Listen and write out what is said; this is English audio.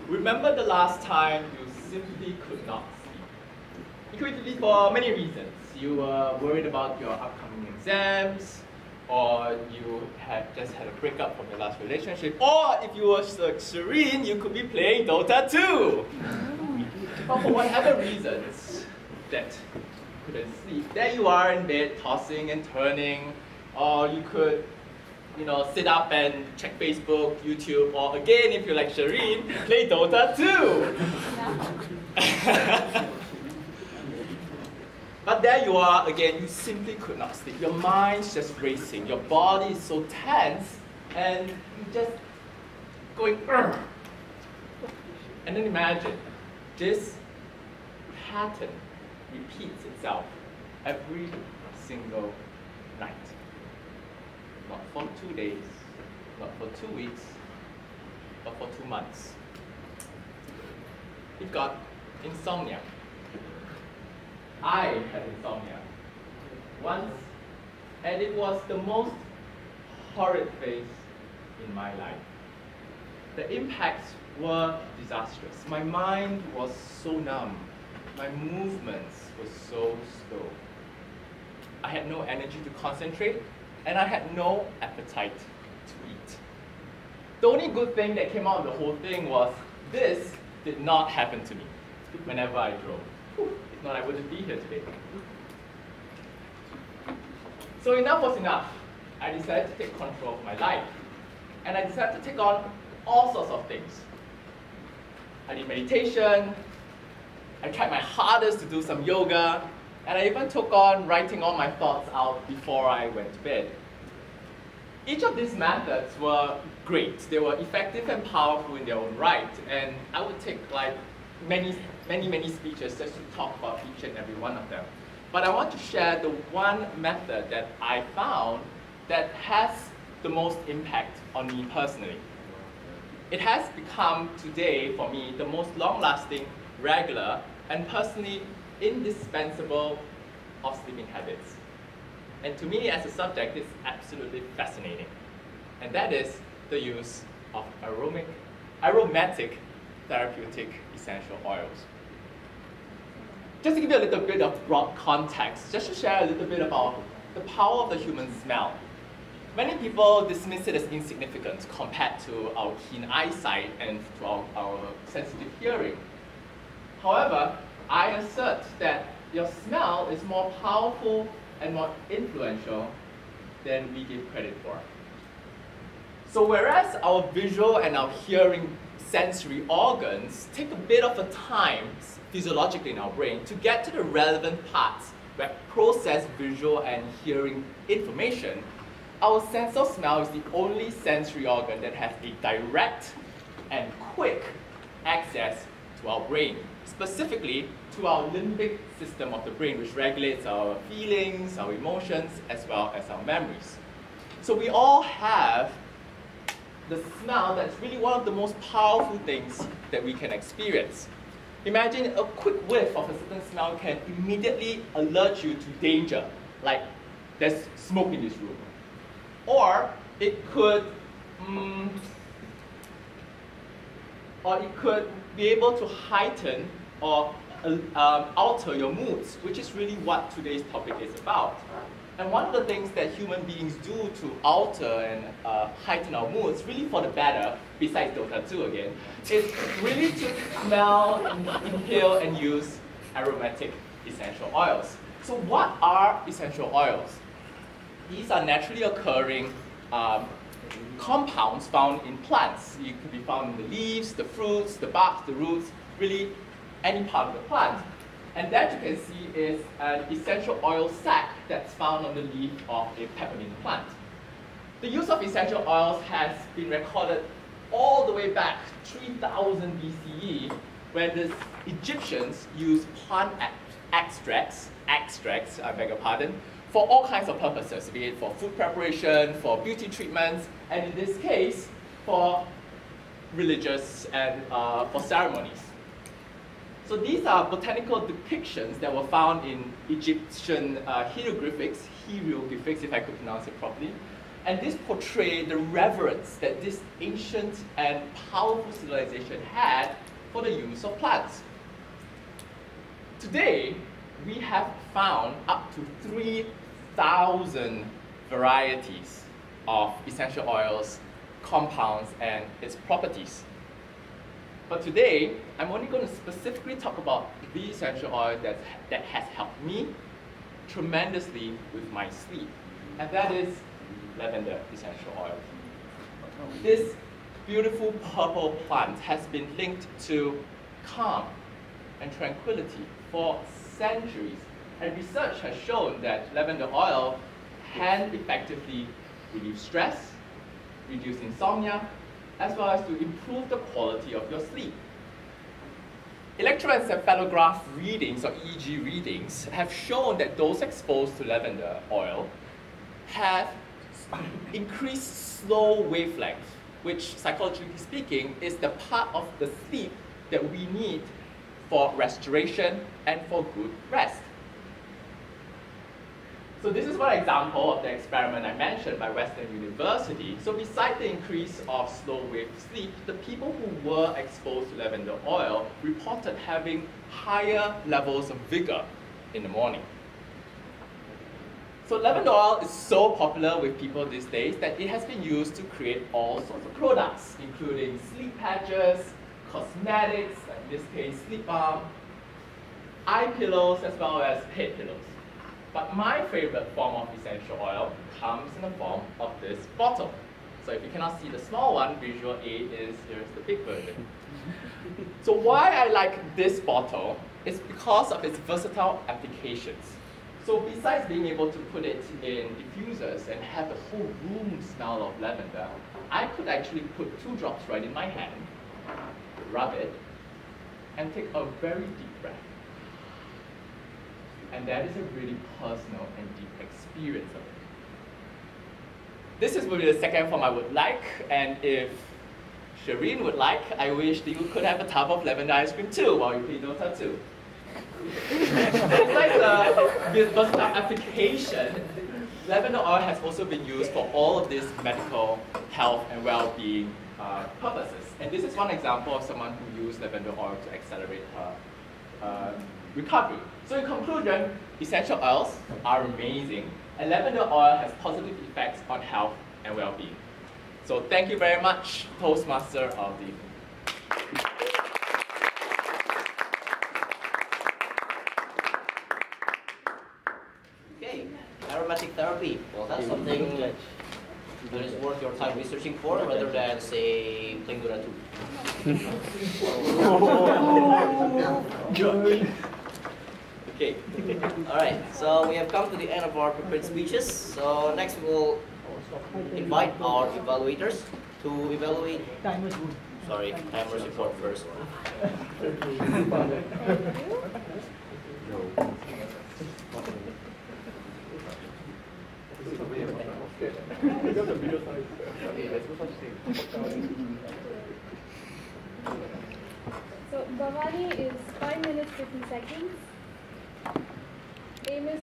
Remember the last time you simply could not sleep? It could be for many reasons. You were worried about your upcoming exams, or you had just had a breakup from your last relationship, or if you were serene, you could be playing Dota 2. But for whatever reasons that you couldn't sleep, there you are in bed tossing and turning, or you could sit up and check Facebook, YouTube, or again, if you're like Shireen, play Dota 2. But there you are again, you simply could not sleep. Your mind's just racing, your body is so tense, and you just going, Urgh. And then imagine, this pattern repeats itself every single night. Not for 2 days, not for 2 weeks, but for 2 months. You've got insomnia. I had insomnia once, and it was the most horrid phase in my life. The impacts were disastrous. My mind was so numb. My movements were so slow. I had no energy to concentrate, and I had no appetite to eat. The only good thing that came out of the whole thing was this did not happen to me whenever I drove. If not, I wouldn't be here today. So enough was enough. I decided to take control of my life. And I decided to take on all sorts of things. I did meditation, I tried my hardest to do some yoga, and I even took on writing all my thoughts out before I went to bed. Each of these methods were great. They were effective and powerful in their own right, and I would take like many speeches just to talk about each and every one of them. But I want to share the one method that I found that has the most impact on me personally. It has become today, for me, the most long-lasting, regular, and personally indispensable of sleeping habits. And to me, as a subject, it's absolutely fascinating. And that is the use of aromatic therapeutic essential oils. Just to give you a little bit of broad context, just to share a little bit about the power of the human smell. Many people dismiss it as insignificant compared to our keen eyesight and to our sensitive hearing. However, I assert that your smell is more powerful and more influential than we give credit for. So whereas our visual and our hearing sensory organs take a bit of a time physiologically in our brain to get to the relevant parts that process visual and hearing information, our sense of smell is the only sensory organ that has a direct and quick access to our brain, specifically to our limbic system of the brain, which regulates our feelings, our emotions, as well as our memories. So we all have the smell that's really one of the most powerful things that we can experience. Imagine a quick whiff of a certain smell can immediately alert you to danger, like there's smoke in this room. Or it could be able to heighten or alter your moods, which is really what today's topic is about. And one of the things that human beings do to alter and heighten our moods, really for the better, besides Dota 2 again, is really to smell, inhale, and use aromatic essential oils. So what are essential oils? These are naturally occurring compounds found in plants. It could be found in the leaves, the fruits, the bark, the roots, really any part of the plant. And that you can see is an essential oil sac that's found on the leaf of a peppermint plant. The use of essential oils has been recorded all the way back 3000 BCE, where the Egyptians used plant extracts, I beg your pardon, for all kinds of purposes, be it for food preparation, for beauty treatments, and in this case, for religious and for ceremonies. So these are botanical depictions that were found in Egyptian hieroglyphics, if I could pronounce it properly. And this portrayed the reverence that this ancient and powerful civilization had for the use of plants. Today, we have found up to 3,000 varieties of essential oils, compounds, and its properties. But today, I'm only going to specifically talk about the essential oil that has helped me tremendously with my sleep, and that is lavender essential oil. This beautiful purple plant has been linked to calm and tranquility for centuries, and research has shown that lavender oil can effectively relieve stress, reduce insomnia, as well as to improve the quality of your sleep. Electroencephalograph readings, or EEG readings, have shown that those exposed to lavender oil have increased slow wavelength, which, psychologically speaking, is the part of the sleep that we need for restoration and for good rest. So this is one example of the experiment I mentioned by Western University. So besides the increase of slow wave sleep, the people who were exposed to lavender oil reported having higher levels of vigor in the morning. So lavender oil is so popular with people these days that it has been used to create all sorts of products, including sleep patches, cosmetics, in this case sleep balm, eye pillows, as well as head pillows. But my favorite form of essential oil comes in the form of this bottle. So if you cannot see the small one, visual aid is, here's the big version. So why I like this bottle is because of its versatile applications. So besides being able to put it in diffusers and have the whole room smell of lavender, I could actually put 2 drops right in my hand, rub it, and take a very deep breath. And that is a really personal and deep experience of it. This is really the second form I would like, and if Shireen would like, I wish that you could have a tub of lavender ice cream too while you play Dota 2. Besides the versatile application, lavender oil has also been used for all of these medical, health, and well-being purposes. And this is one example of someone who used lavender oil to accelerate her recovery. So in conclusion, essential oils are amazing, and lavender oil has positive effects on health and well-being. So thank you very much, Toastmaster of the Okay, aromatic therapy. Well, that's something that is worth your time researching for, rather than, say, playing Dota 2. Okay. All right. So we have come to the end of our prepared speeches. So next we'll invite our evaluators to evaluate. Sorry, timers report first. So Bhavani is 5 minutes 50 seconds. Aim is